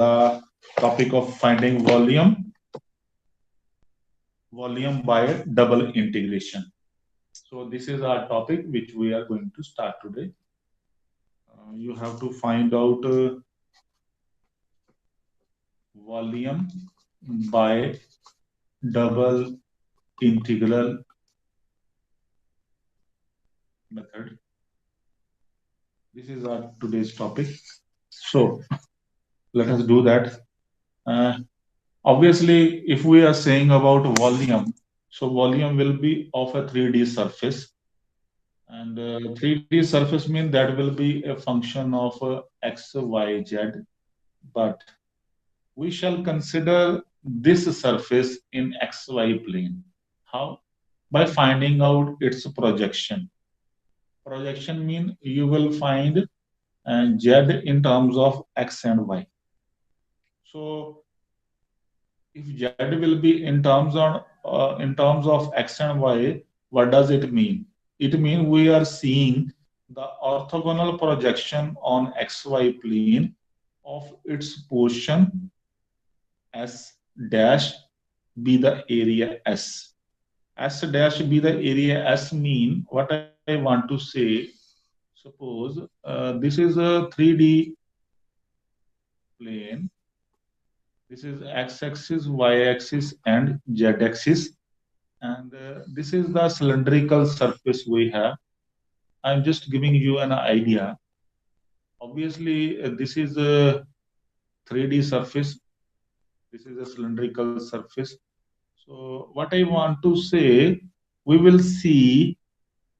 the topic of finding volume by double integration. So this is our topic which we are going to start today. You have to find out volume by double integral method. This is our today's topic. So let us do that. Uh, Obviously, if we are saying about volume, so volume will be of a 3D surface. And 3D surface means that will be a function of x, y, z. But we shall consider this surface in xy plane. How? By finding out its projection. Projection means you will find z in terms of x and y. So if z will be in terms of x and y, what does it mean? It means we are seeing the orthogonal projection on xy plane of its portion S dash be the area S. S dash be the area S mean what I want to say. Suppose this is a 3D plane. This is x-axis, y-axis, and z-axis. And this is the cylindrical surface we have. I'm just giving you an idea. Obviously, this is a 3D surface. This is a cylindrical surface. So what I want to say, we will see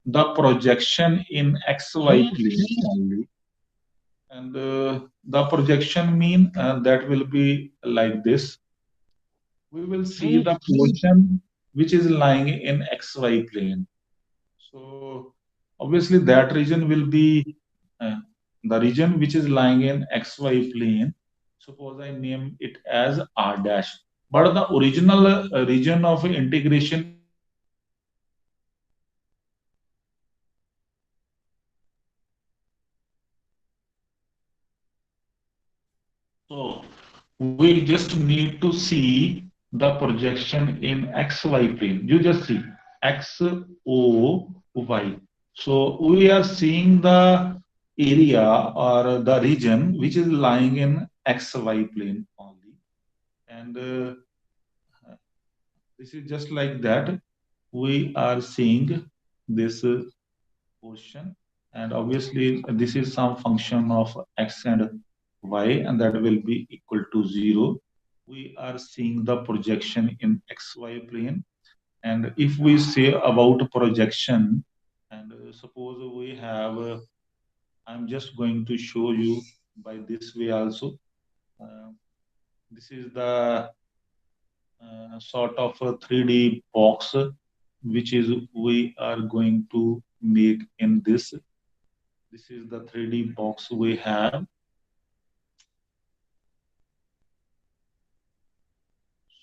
the projection in XY plane only. And the projection mean that will be like this. We will see the portion which is lying in XY plane. So obviously that region will be uh, the region which is lying in XY plane. Suppose I name it as R dash. But the original region of integration is R dash. So So we just need to see the projection in XY plane. You just see X, O, Y. So we are seeing the area or the region which is lying in XY plane only. And this is just like that. We are seeing this portion. And obviously, this is some function of X and y, and that will be equal to 0. We are seeing the projection in xy plane. And if we say about projection, and suppose we have, I'm just going to show you by this way also. Uh, this is the sort of a 3D box which is we are going to make in this. This is the 3D box we have.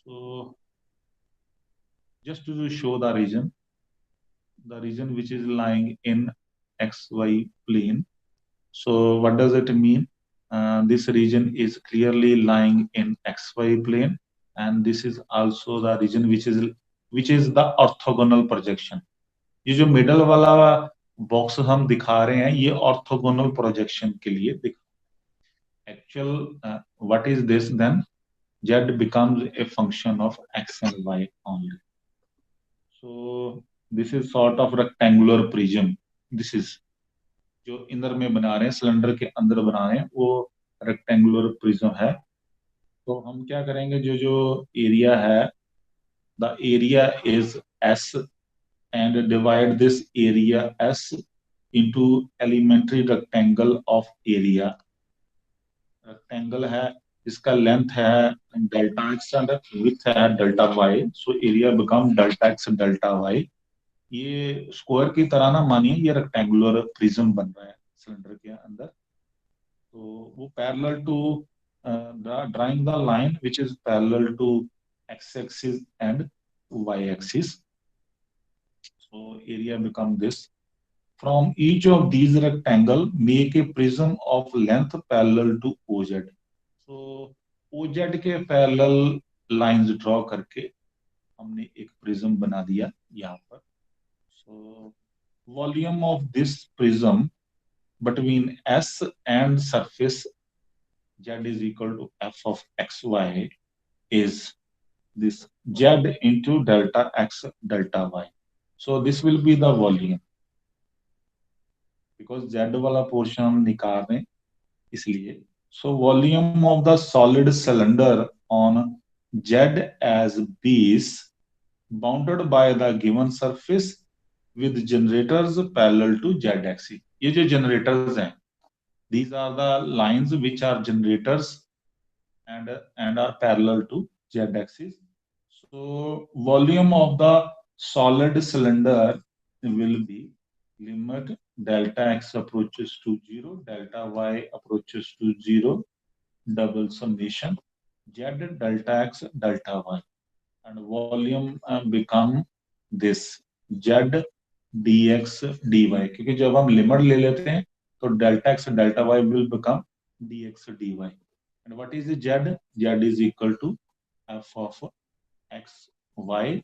So just to show the region which is lying in XY plane. So what does it mean? This region is clearly lying in XY plane, and this is also the region which is the orthogonal projection. ये जो middle वाला box हम दिखा रहे हैं ये orthogonal projection के लिए दिखा actual what is this then z becomes a function of x and y only. So this is sort of rectangular prism. This is जो इनर में बना रहे हैं सिलेंडर के अंदर बना रहे हैं वो रेक्टेंगुलर प्रिज्म है. तो हम क्या करेंगे जो जो एरिया है the area is S and divide this area S into elementary rectangle of area. Rectangle है इसका लेंथ है डेल्टा एक्स एंड विड्थ है delta y. So area become delta x delta y. ये स्क्वायर की तरह ना मानिए ये रेक्टेंगुलर प्रिज्म बन रहा है सिलेंडर के अंदर. तो वो parallel to drawing the line which is parallel to x axis and y axis. So area become this. From each of these rectangle make a prism of length parallel to OZ. So OZ के parallel lines draw करके हमने एक prism बना दिया यहाँ पर. So volume of this prism between S and surface Z is equal to f of xy is this Z into delta x delta y. So this will be the volume because Z वाला portion हम निकाल रहे हैं इसलिए. So volume of the solid cylinder on Z as base bounded by the given surface with generators parallel to Z axis. ये जो generators हैं, these are the lines which are generators and are parallel to Z axis. So volume of the solid cylinder will be limit delta x approaches to 0, delta y approaches to 0, double summation Z delta x delta y, and volume become this Z dx dy, क्योंकि जब हम limit ले लेते हैं तो delta x delta y will become dx dy. And what is the Z? Z is equal to f of x y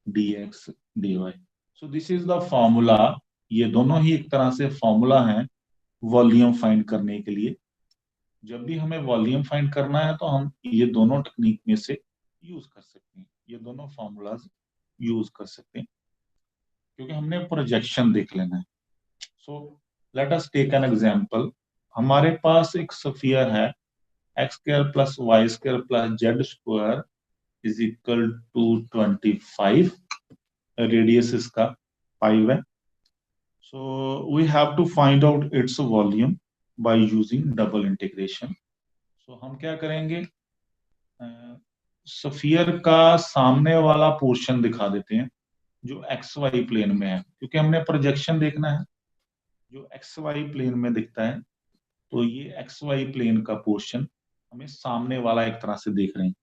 dx dy. So this is the formula. ये दोनों ही एक तरह से फॉर्मूला हैं वॉल्यूम फाइंड करने के लिए. जब भी हमें वॉल्यूम फाइंड करना है तो हम ये दोनों टेक्निक में से यूज कर सकते हैं, ये दोनों फॉर्मूलाज यूज कर सकते हैं क्योंकि हमने प्रोजेक्शन देख लेना है. So let us take an example. हमारे पास एक स्फीयर है x square plus y square plus z square is equal to 25. Radius इसका 5 है. So we have to find out its volume by using double integration. So हम क्या करेंगे, sphere का सामने वाला पोर्शन दिखा देते हैं जो एक्स वाई प्लेन में है, क्योंकि हमने प्रोजेक्शन देखना है. जो एक्स वाई प्लेन में दिखता है तो ये एक्स वाई प्लेन का पोर्शन हमें सामने वाला एक तरह से देख रहे हैं.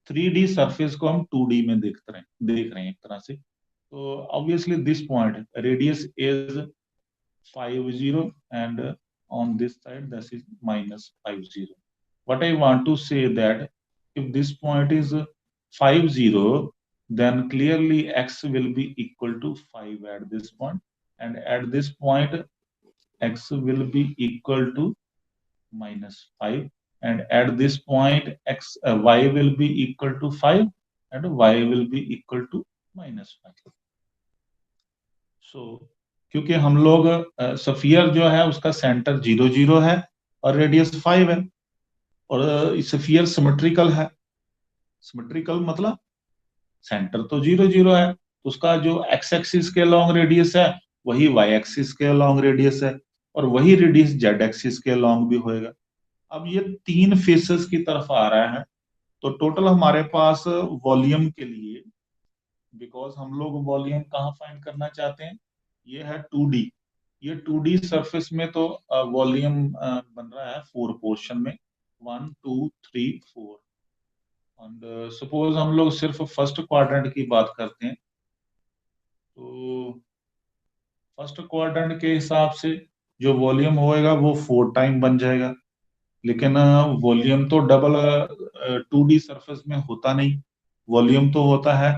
3D सरफेस को हम 2D में देख रहे हैं एक तरह से. तो obviously this point radius is 50 and on this side this is minus 50. What I want to say that if this point is 50, then clearly x will be equal to 5 at this point, and at this point x will be equal to minus 5, and at this point y will be equal to 5 and y will be equal to minus 5. So क्योंकि हम लोग sphere जो है उसका centre 0 0 है और radius 5 है और स्फीयर सिमेट्रिकल है. सिमेट्रिकल मतलब सेंटर तो 0 0 है, उसका जो एक्स एक्सिस के लॉन्ग रेडियस है वही वाई एक्सिस के लॉन्ग रेडियस है और वही रेडियस जेड एक्सिस के लॉन्ग भी होएगा. अब ये 3 फेसेस की तरफ आ रहा है तो टोटल हमारे पास वॉल्यूम के लिए, बिकॉज हम लोग वॉल्यूम कहाँ फाइंड करना चाहते हैं, ये है 2D. ये 2D सरफेस में तो वॉल्यूम बन रहा है 4 पोर्शन में, 1 2 3 4. एंड सपोज हम लोग सिर्फ फर्स्ट क्वाड्रेंट की बात करते हैं तो फर्स्ट क्वाड्रेंट के हिसाब से जो वॉल्यूम होएगा वो 4 टाइम बन जाएगा. लेकिन वॉल्यूम तो डबल 2D सरफेस में होता नहीं. वॉल्यूम तो होता है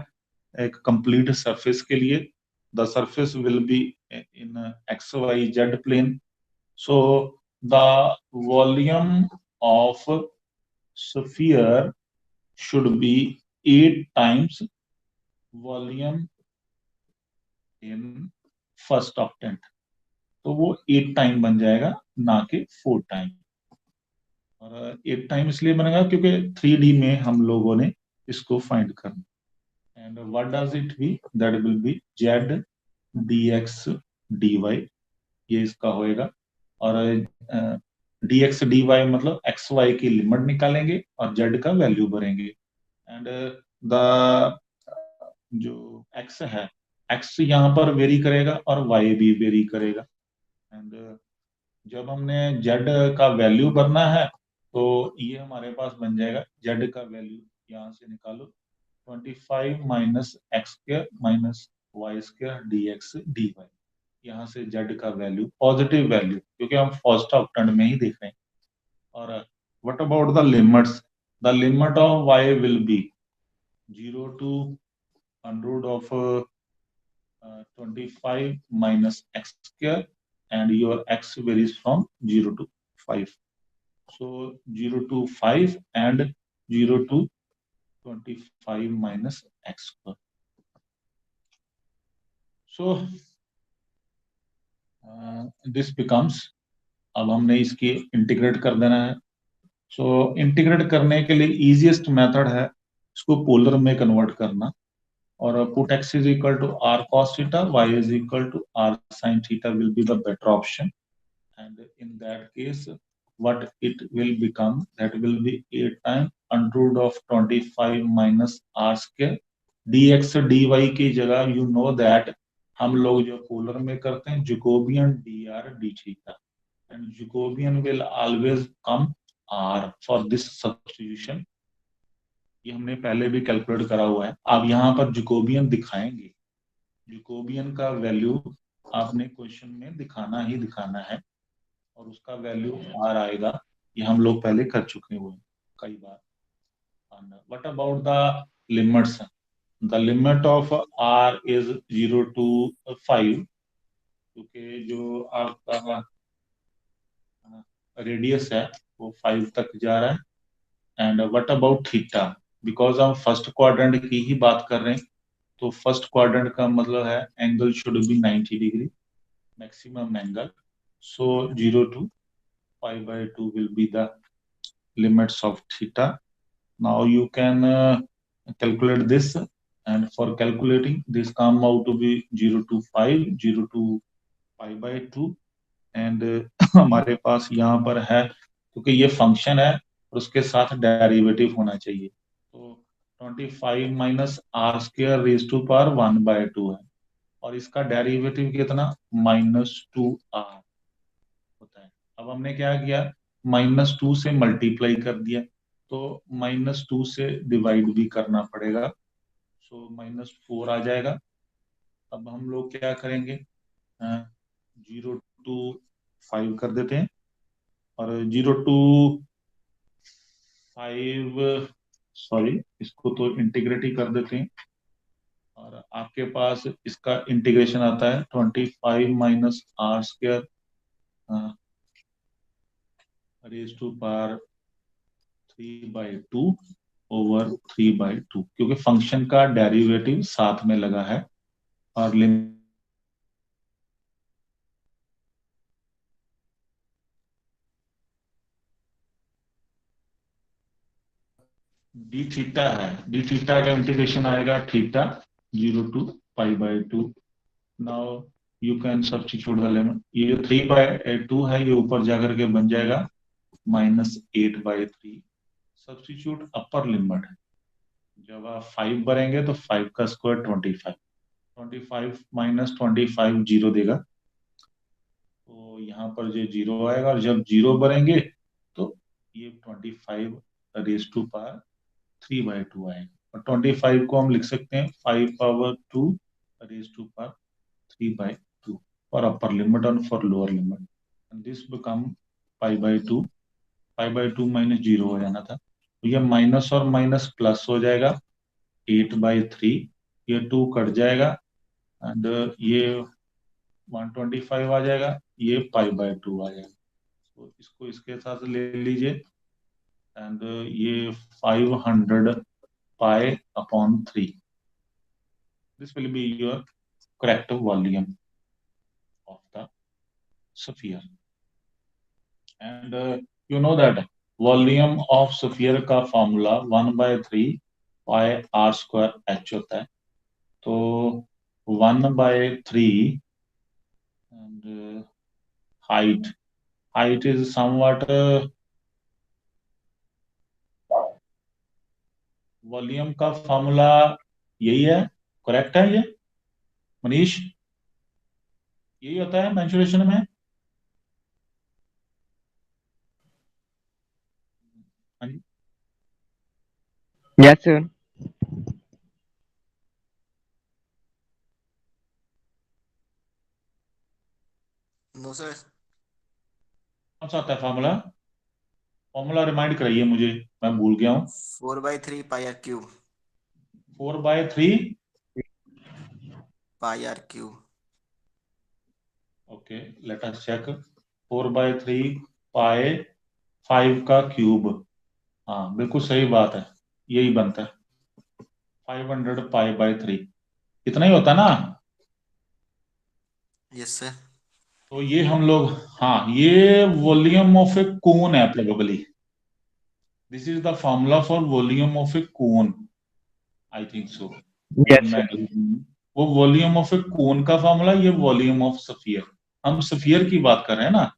एक कंप्लीट सरफेस के लिए. The surface will be in x y z plane. So the volume of sphere should be 8 times volume in first octant. तो वो 8 टाइम बन जाएगा ना कि 4 टाइम. और 8 टाइम इसलिए बनेगा क्योंकि 3D में हम लोगों ने इसको फाइंड करना. And what does it be, that will be z dx dy. ये इसका होएगा और dx dy मतलब x y की लिमिट निकालेंगे और z का वैल्यू भरेंगे. एंड द जो x है, x यहाँ पर वेरी करेगा और y भी वेरी करेगा. एंड जब हमने z का वैल्यू भरना है तो ये हमारे पास बन जाएगा z का वैल्यू यहाँ से निकालो 25 minus x square minus y square dx dy. यहाँ से z का वैल्यू पॉजिटिव वैल्यू, क्योंकि हम फर्स्ट ऑक्टेंट में ही देख रहे हैं. और what about the limits, the limit of y will be 0 to under root of 25 minus x square, and your x varies from 0 to 5. So 0 to 5 and 0 to 25 minus x square. So this becomes, अब हमने इसकी integrate कर देना है. सो integrate करने के लिए easiest method है इसको पोलर में कन्वर्ट करना, और put x is equal to r cos theta, y is equal to r sin theta will be the better option. And in that case, what it will become, that will be 8 times under root of 25 minus r square dx dy की जगह you know that हम लोग जो polar में करते हैं Jacobian dr d theta, and Jacobian will always come r for this substitution. ये हमने पहले भी कैलकुलेट करा हुआ है. आप यहाँ पर Jacobian दिखाएंगे, Jacobian का वैल्यू आपने क्वेश्चन में दिखाना ही दिखाना है, और उसका वैल्यू r आएगा. ये हम लोग पहले कर चुके हुए हैं कई बार. What about the limits? The limit of r is 0 to 5, क्योंकि जो आपका रेडियस है वो 5 तक जा रहा है. And what about theta? Because हम फर्स्ट क्वाड्रेंट की ही बात कर रहे हैं, तो फर्स्ट क्वाड्रेंट का मतलब है angle should be 90 degree maximum angle. So 0 to 5/2 will be the limits of theta. Now you can calculate this, and for calculating this come out to be 0 to 5, 0 to 5/2. And हमारे पास यहाँ पर है, क्योंकि ये function है और उसके साथ डेरिवेटिव होना चाहिए, तो 25 minus r square raise to power 1/2 है, और इसका डेरिवेटिव कितना -2r होता है. अब हमने क्या किया, -2 से मल्टीप्लाई कर दिया, तो -2 से डिवाइड भी करना पड़ेगा. सो -4 आ जाएगा. अब हम लोग क्या करेंगे, 0 to 5 कर देते हैं, और 0 to 5, सॉरी इसको तो इंटीग्रेट ही कर देते हैं, और आपके पास इसका इंटीग्रेशन आता है 25 minus r square raise to power 3/2 over 3/2, क्योंकि फंक्शन का डेरिवेटिव साथ में लगा है, और लिमिट डी थीटा है. डी थीटा का इंटीग्रेशन आएगा theta 0 to 5/2. Now you can substitute the limit. ये 3/2 है, ये ऊपर जाकर के बन जाएगा -8/3. सब्स्टिट्यूट अपर लिमिट है. जब आप 5 भरेंगे तो 5 का स्क्वायर 25, 25 माइनस 25 0 देगा, तो यहाँ पर जो 0 आएगा, और जब 0 भरेंगे तो ये 25 रेज टू पावर 3/2 आएगा, और 25 को हम लिख सकते हैं 5/2 raise to power 3/2 for upper limit और for lower limit. And this become 5/2. 5/2 minus 0 हो जाना था, तो ये माइनस और माइनस प्लस हो जाएगा 8/3. ये 2 कट जाएगा, एंड ये 125 आ जाएगा, ये 5/2 आ जाएगा. तो इसको इसके साथ ले लीजिए, एंड ये 500 pi upon 3. This will be your correct volume of the sphere. And you know that volume of sphere का formula 1/3 pi r square h होता है. तो 1/3 and height is somewhat volume का फॉर्मूला यही है. करेक्ट है ये मनीष? यही होता है मेंसुरेशन में. हाँ जी. Yes, sir. No sir. कौन सा आता है फॉर्मूला? फॉर्मूला रिमाइंड कराइए मुझे, मैं भूल गया हूँ। 4/3 pi r cube. 4/3 pi r cube. Okay, let us check. 4/3 pi 5 का क्यूब। हाँ बिल्कुल सही बात है, यही बनता है 500 पाई/3, इतना ही होता है ना। Yes sir. तो ये हम लोग, हाँ ये वॉल्यूम ऑफ ए कोन है probably. This is the formula for volume of A cone, I think so. Yes, मैं sir. वो वॉल्यूम ऑफ ए कोन का फॉर्मूला, ये वॉल्यूम ऑफ स्फीयर, हम स्फीयर की बात कर रहे हैं ना।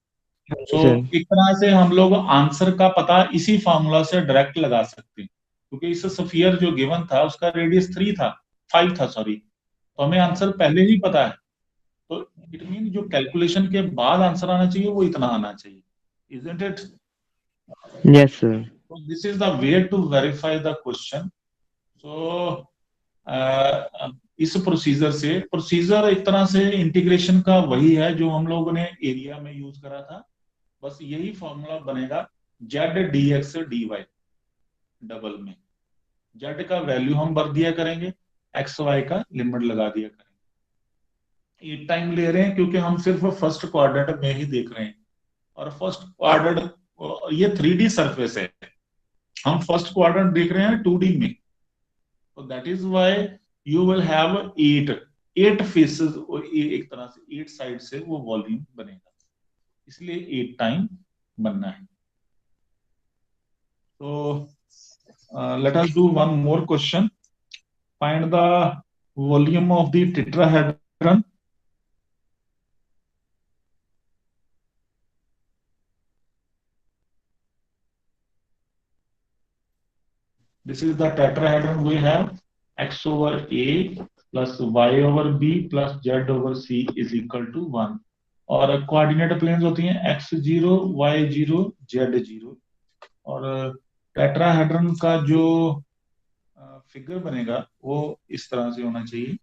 Yes, सो sir. एक तरह से हम लोग आंसर का पता इसी फॉर्मूला से डायरेक्ट लगा सकते हैं, क्योंकि इस स्फीयर जो गिवन था उसका रेडियस 3 था, 5 था सॉरी, तो हमें आंसर पहले ही पता है। तो इट मीन जो कैलकुलेशन के बाद आंसर आना चाहिए वो इतना आना चाहिए, isn't it? Yes, sir. This is the way to verify the question. So इस प्रोसीजर से, प्रोसीजर एक तरह से इंटीग्रेशन का वही है जो हम लोगों ने एरिया में यूज करा था, बस यही फॉर्मूला बनेगा z d x d y double में। जेड का वैल्यू हम भर दिया करेंगे, एक्स वाई का लिमिट लगा दिया करेंगे। ये टाइम ले रहे हैं क्योंकि हम सिर्फ फर्स्ट क्वाड्रेंट में ही देख रहे हैं, और फर्स्ट क्वाड्रेंट ये 3D सरफेस है, हम फर्स्ट क्वाड्रेंट देख रहे हैं 2D में। तो that is why you will have 8 faces, एक तरह से 8 साइड से वो वॉल्यूम बनेगा, इसलिए 8 टाइम बनना है। तो let us do one more question. Find the volume of the tetrahedron. This is the tetrahedron. We have x over a plus y over b plus z over c is equal to 1. और coordinate planes होती हैं x0 y0 z0। और tetrahedron का जो figure बनेगा वो इस तरह से होना चाहिए,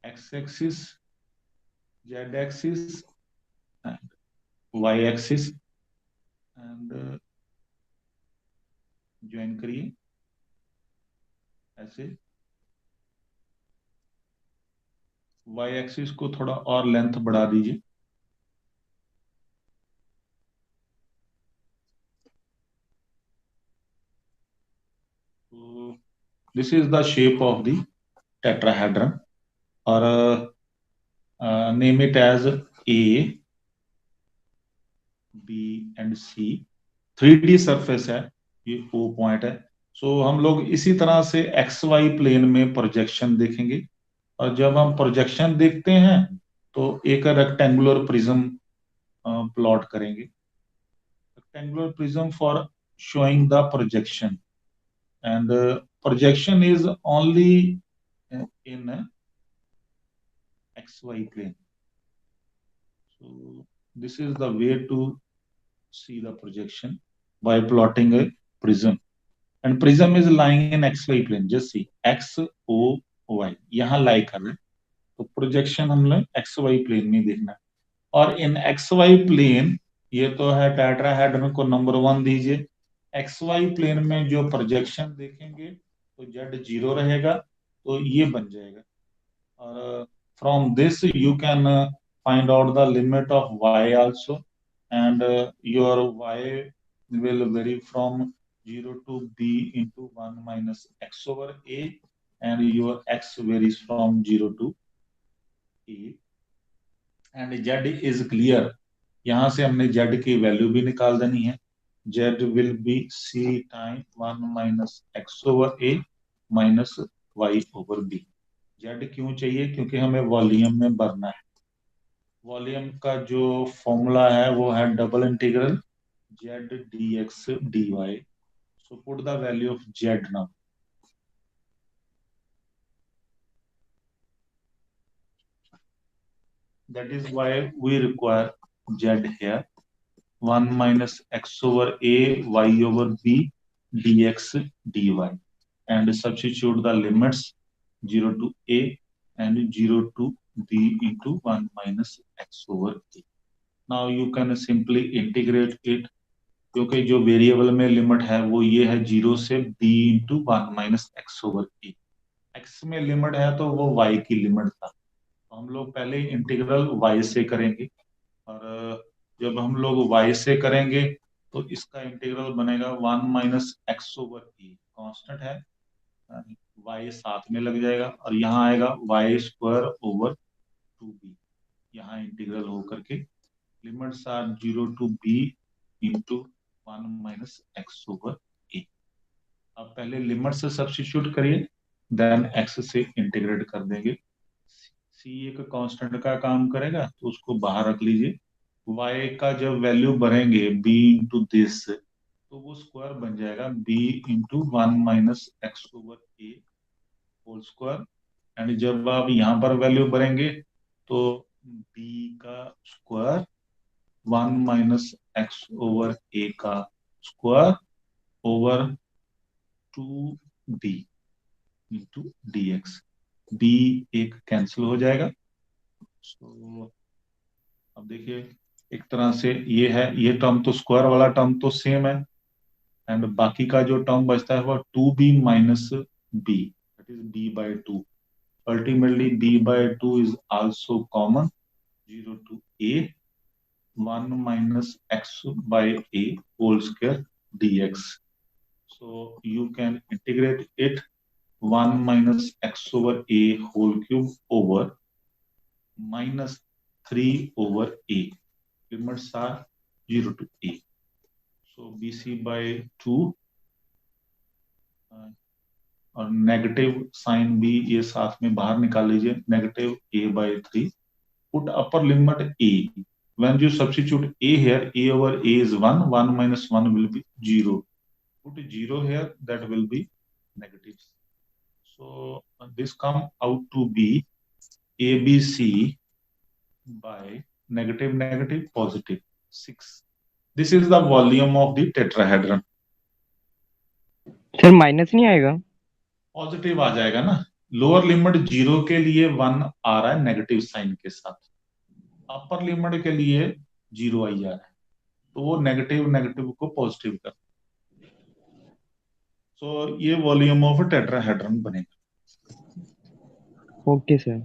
x axis, z axis, y axis, and join करिए ऐसे। y एक्सिस को थोड़ा और लेंथ बढ़ा दीजिए। तो this is the shape of the tetrahedron, और name it as A B and C. 3D surface है, ये O पॉइंट है। सो हम लोग इसी तरह से एक्स वाई प्लेन में प्रोजेक्शन देखेंगे, और जब हम प्रोजेक्शन देखते हैं तो एक रेक्टेंगुलर प्रिज्म प्लॉट करेंगे, rectangular prism for showing the projection, and projection is only in xy plane. So this is the way to see the projection by plotting a prism, and prism is lying in xy plane. Just see x o y यहाँ lie कर रहे हैं, तो projection हमने x Y plane में देखना है। और इन एक्स वाई प्लेन, ये तो है टेट्राहेड्रन को नंबर 1 दीजिए, एक्स वाई प्लेन में जो प्रोजेक्शन देखेंगे तो जेड 0 रहेगा, तो ये बन जाएगा। और from this you can find out the limit of y also, and your y will vary from 0 to b into 1 minus x over a, and your x varies from 0 to a, and z is clear। यहां से हमने z की value भी निकाल देनी है, z will be c time 1 minus x over a minus y over b। z क्यों चाहिए? क्योंकि हमें वॉल्यूम में भरना है। वॉल्यूम का जो फॉर्मूला है वो है double integral z dx dy। So put the value of z now. That is why we require z here, 1 minus x over a y over b dx dy, and substitute the limits 0 to a and 0 to b into 1 minus x over a. Now you can simply integrate it, क्योंकि जो variable में limit है वो ये है 0 से b into 1 minus x over a. X में limit है तो वो y की लिमिट था, तो हम लोग पहले इंटीग्रल y से करेंगे, और जब हम लोग y से करेंगे तो इसका इंटीग्रल बनेगा 1 माइनस एक्स ओवर ए, कॉन्स्टेंट है, y साथ में लग जाएगा, और यहाँ आएगा y स्क्वायर ओवर 2b, यहाँ इंटीग्रल होकर के limits are 0 to b into 1 minus x over a. अब पहले लिमिट से सब्स्टिट्यूट करिए, देन एक्स से इंटीग्रेट कर देंगे। सी एक कांस्टेंट का काम करेगा तो उसको बाहर रख लीजिए। y का जब वैल्यू भरेंगे b इंटू दिस, तो वो स्क्वायर बन जाएगा b into 1 minus x over a whole square, and जब आप यहाँ पर वैल्यू भरेंगे तो b का square 1 minus x over a का square over 2b into d x, b एक कैंसिल हो जाएगा। सो अब देखिए, एक तरह से ये है, ये टर्म तो स्क्वायर वाला टर्म तो सेम है, एंड बाकी का जो टर्म बचता है वो 2b minus b, that is b by 2। Ultimately b by 2 is also common, 0 to a 1 minus x by a whole square dx. So you can integrate it 1 minus x over a whole cube over minus 3 over a. Limits are 0 to a. So bc by 2 और negative sign भी ये साथ में बाहर निकाल लीजिए, negative a by 3. Put upper limit a. When you substitute a here, a over a is 1, 1 minus 1 will be 0. Put 0 here, that will be negative. So this come out to be ABC by negative, negative, positive, 6. This is the volume of the tetrahedron. Sir minus नहीं आएगा? Positive आ जाएगा ना, lower limit 0 के लिए 1 आ रहा है negative sign के साथ, अपर लिमिट के लिए 0 आई जा रहा है, तो वो नेगेटिव नेगेटिव को पॉजिटिव कर, सो ये वॉल्यूम ऑफ टेट्राहेड्रन बनेगा। Okay sir.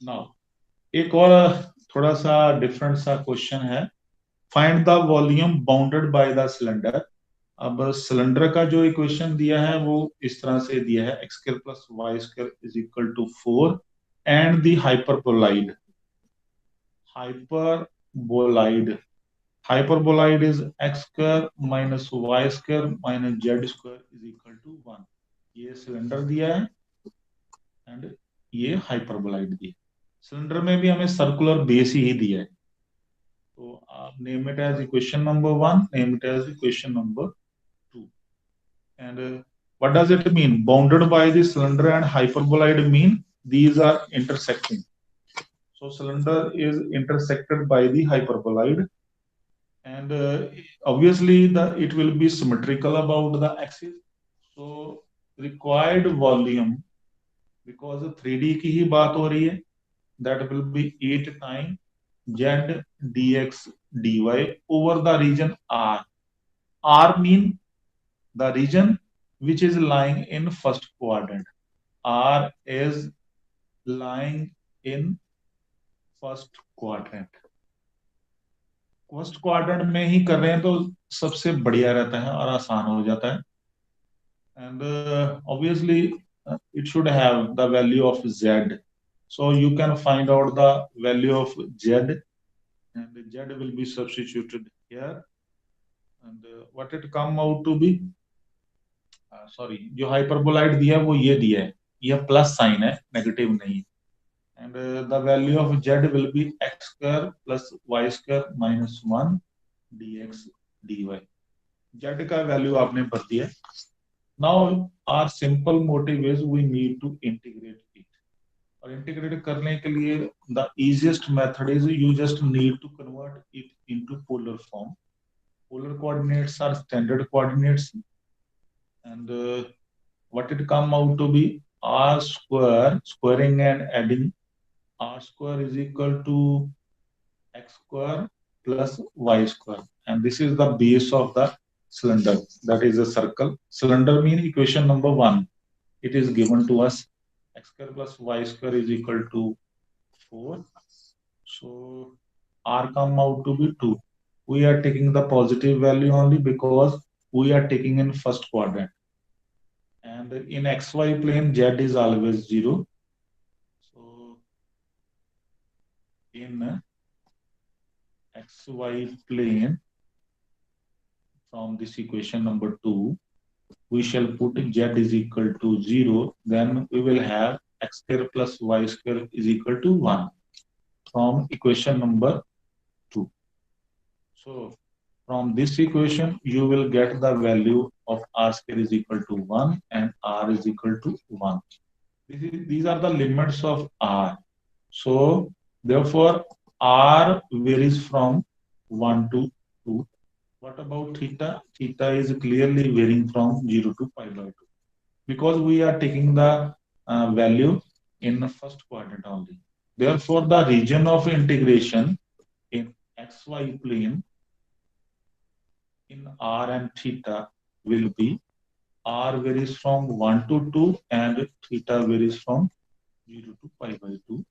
नाउ एक और थोड़ा सा डिफरेंट सा क्वेश्चन है, find the volume bounded by the cylinder. अब सिलेंडर का जो इक्वेशन दिया है वो इस तरह से दिया है, x square plus y square is equal to 4 and the hyperboloid hyperboloid is x square minus y square minus z square is equal to 1। ये सिलेंडर दिया है एंड ये हाइपरबोलाइड दिया है। सिलेंडर में भी हमें सर्कुलर बेस ही दिया है, तो आप name it as equation number 1, name it as equation number 2। And what does it mean? Bounded by the cylinder and hyperboloid mean these are intersecting. So cylinder is intersected by the hyperboloid, and obviously it will be symmetrical about the axis. So required volume, because 3D की ही बात हो रही है, that will be 8 times z dx dy over the region R. R mean the region which is lying in first quadrant. R is lying in first quadrant. First quadrant में ही कर रहे हैं तो सबसे बढ़िया रहता है और आसान हो जाता है, and obviously it should have the value of z, so you can find out the value of z, and z will be substituted here, and what it come out to be, sorry, जो hyperboloid दिया है वो ये दिया है, यह plus sign है, negative नहीं, and the value of z will be x square plus y square minus 1 dx dy. z का वैल्यू आपने भर दिया। now our simple motive is we need to integrate it, और इंटीग्रेट करने के लिए the easiest method is you just need to convert it into polar form. Polar coordinates are standard coordinates, and what it come out to be, r square, squaring and adding, r square is equal to x square plus y square, and this is the base of the cylinder, that is a circle. Cylinder mean equation number 1. It is given to us x square plus y square is equal to 4. So r come out to be 2. We are taking the positive value only because we are taking in first quadrant. And in xy plane, z is always 0. So in xy plane, from this equation number 2, we shall put z is equal to 0. Then we will have x square plus y square is equal to 1 from equation number 2. So from this equation, you will get the value of r square is equal to 1 and r is equal to 1. These are the limits of r. So therefore, r varies from 1 to 2. What about theta? Theta is clearly varying from 0 to pi by 2 because we are taking the value in the first quadrant only. Therefore, the region of integration in xy plane in r and theta will be r varies from 1 to 2 and theta varies from 0 to pi by 2.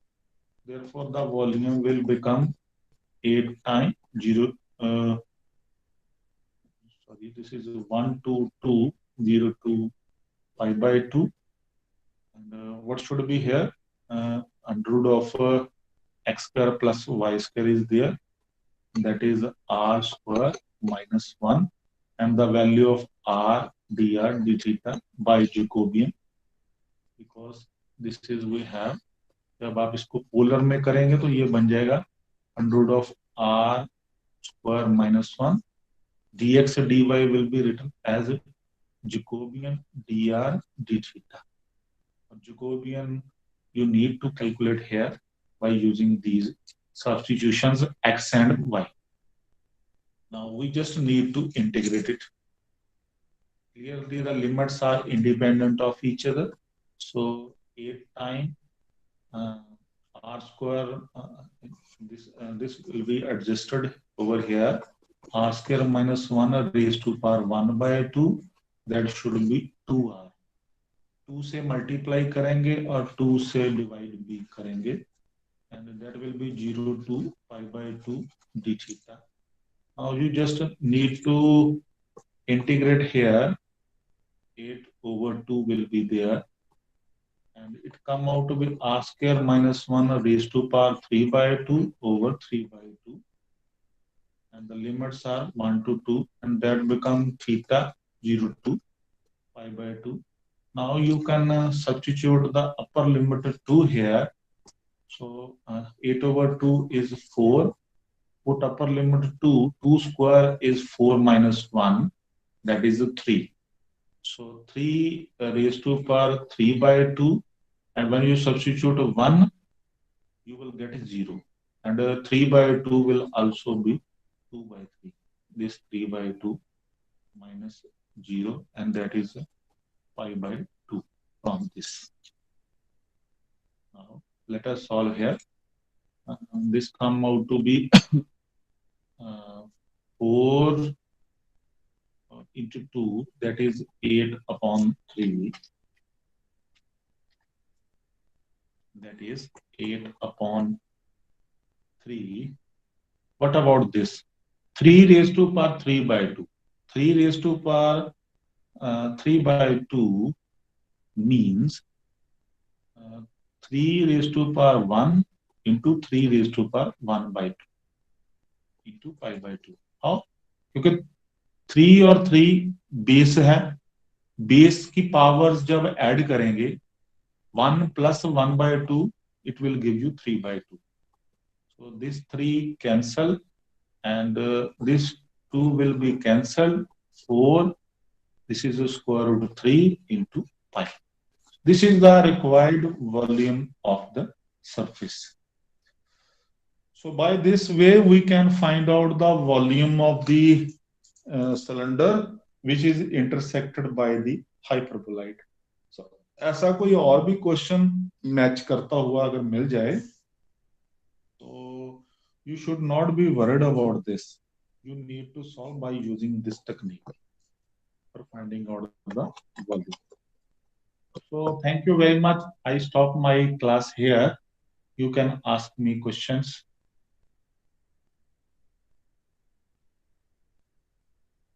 Therefore, the volume will become 8 times 0. This is 1 to 2, 0 to pi by 2. And what should be here? Under root of x square plus y square is there. That is r square minus 1. And the value of r dr d theta by Jacobian. Because this is we have. जब आप इसको polar में करेंगे तो ये बन जाएगा under root of r square minus 1. dx dy will be written as Jacobian dr d theta. Jacobian you need to calculate here by using these substitutions x and y. Now we just need to integrate it. Clearly the limits are independent of each other. So 8 times r square, this will be adjusted over here. R square minus 1 raised to power 1 by 2, that should be 2r. 2 से multiply करेंगे और 2 से divide भी करेंगे, and that will be 0 to pi by 2 d theta. Now you just need to integrate here. 8 over 2 will be there, and it come out to be r square minus 1 raised to power 3 by 2 over 3 by 2. And the limits are 1 to 2, and that become theta 0 to pi by 2. Now you can substitute the upper limit 2 here. So 8 over 2 is 4. Put upper limit 2. 2 square is 4 minus 1. That is 3. So 3 raised to power 3 by 2. And when you substitute 1, you will get 0. And 3 by 2 will also be 2 by 3. This 3 by 2 minus 0, and that is pi by 2 from this. Now let us solve here. This come out to be 4 into 2, that is 8 upon 3. That is 8 upon 3. What about this? 3 raised to power 3 by 2. 3 raised to power 3 by 2 means 3 raised to power 1 into 3 raised to power 1 by 2 into pi by 2. How? क्योंकि 3 और 3 base है, base की powers जब add करेंगे 1 plus 1 by 2, it will give you 3 by 2. So this 3 cancel, and this 2 will be cancelled. 4, this is the square root of 3 into pi. This is the required volume of the surface. So by this way, we can find out the volume of the cylinder which is intersected by the hyperboloid. So ऐसा कोई और भी question match करता हुआ अगर मिल जाए तो you should not be worried about this. you need to solve by using this technique for finding out the volume. So thank you very much. I stop my class here. You can ask me questions.